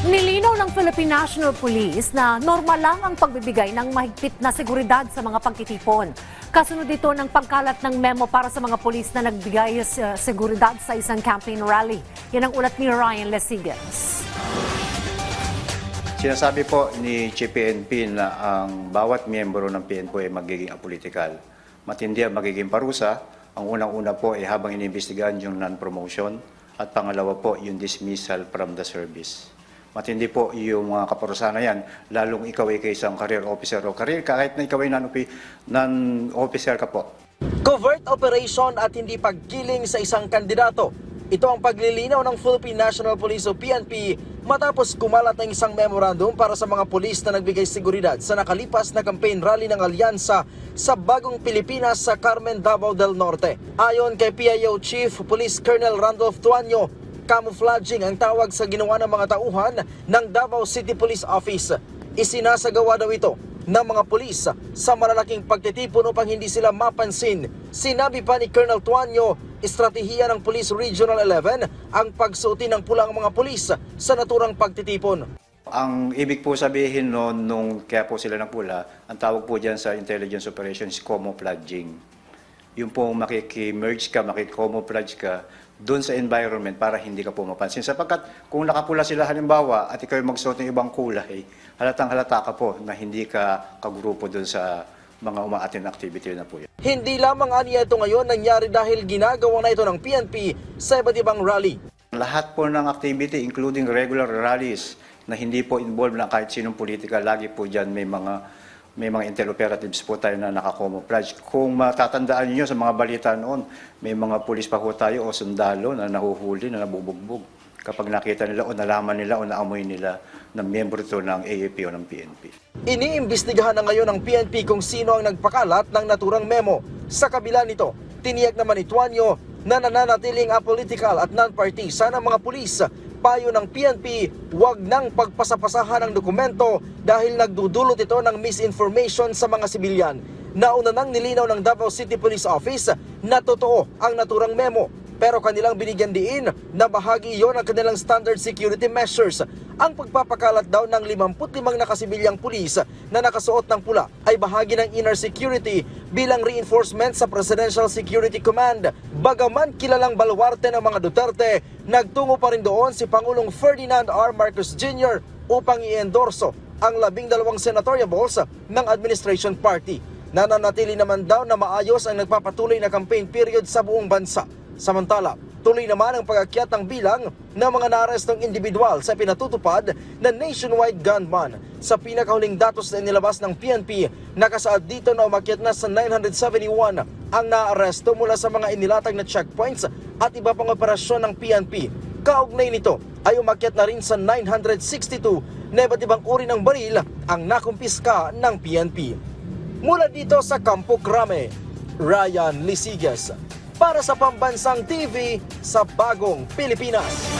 Nilinaw ng Philippine National Police na normal lang ang pagbibigay ng mahigpit na seguridad sa mga pagtitipon. Kasunod ito ng pagkalat ng memo para sa mga pulis na nagbigay seguridad sa isang campaign rally. Yan ang ulat ni Ryan Lesigas. Sinasabi po ni Chief PNP na ang bawat miyembro ng PNP ay magiging apolitical. Matindi ang magiging parusa. Ang unang-una po ay habang iniimbestigahan yung non-promotion at pangalawa po yung dismissal from the service. Matindi po yung mga kaparusahan na yan, lalong ikaw ay isang career officer o career, kahit na ikaw ay non-officer ka po. Covert operation at hindi pagkiling sa isang kandidato. Ito ang paglilinaw ng Philippine National Police o PNP matapos kumalat ng isang memorandum para sa mga pulis na nagbigay seguridad sa nakalipas na campaign rally ng alyansa sa Bagong Pilipinas sa Carmen, Davao del Norte. Ayon kay PIO Chief Police Colonel Randolph Tuanyo, camouflaging ang tawag sa ginawa ng mga tauhan ng Davao City Police Office. Isinasagawa daw ito ng mga pulis sa malalaking pagtitipon upang hindi sila mapansin. Sinabi pa ni Colonel Tuanyo, estratehiya ng Police Regional 11 ang pagsuotin ng pula ang mga pulis sa naturang pagtitipon. Ang ibig po sabihin nung kaya po sila ng pula, ang tawag po dyan sa intelligence operations, camouflaging. Yung po makikimerge ka, makikomouflage ka doon sa environment para hindi ka po mapansin. Sapagkat kung nakapula sila halimbawa at ikaw magsuot ng ibang kulay, halatang halata ka po na hindi ka kagrupo doon sa mga umaattend activity na po yan. Hindi lamang aniya ito ngayon nangyari dahil ginagawa na ito ng PNP sa iba't ibang rally. Lahat po ng activity, including regular rallies, na hindi po involved na kahit sinong politika, lagi po dyan may mga intel operatives po tayo na nakakomouflage. Kung matatandaan niyo sa mga balita noon, may mga pulis pa po tayo o sundalo na nahuhuli, na nabubugbog kapag nakita nila o nalaman nila o naamoy nila na miyembro ito ng AAP o ng PNP. Iniimbestigahan na ngayon ng PNP kung sino ang nagpakalat ng naturang memo. Sa kabila nito, tiniyak naman ni Tuanyo na nananatiling apolitical at non-partisan ang mga pulis. Payo ng PNP, huwag nang pagpasapasahan ng dokumento dahil nagdudulot ito ng misinformation sa mga sibilyan. Nauna nang nilinaw ng Davao City Police Office na totoo ang naturang memo, pero kanilang binigyan diin na bahagi iyon ng kanilang standard security measures. Ang pagpapakalat daw ng 55 nakasibilyang pulis na nakasuot ng pula ay bahagi ng inner security bilang reinforcement sa Presidential Security Command. Bagaman kilalang baluarte ng mga Duterte, nagtungo pa rin doon si Pangulong Ferdinand R. Marcos Jr. upang i-endorso ang 12 senatoriables ng administration party. Nananatili naman daw na maayos ang nagpapatuloy na campaign period sa buong bansa. Samantala, tuloy naman ang pag-akyat ng bilang ng mga naarestong individual sa pinatutupad na nationwide gun ban. Sa pinakahuling datos na inilabas ng PNP, nakasaad dito na umakyat na sa 971 ang naaresto mula sa mga inilatag na checkpoints at iba pang operasyon ng PNP. Kaugnay nito ay umakyat na rin sa 962 na iba't ibang uri ng baril ang nakumpiska ng PNP. Mula dito sa Campo Crame, Ryan Lesigas para sa Pambansang TV sa Bagong Pilipinas.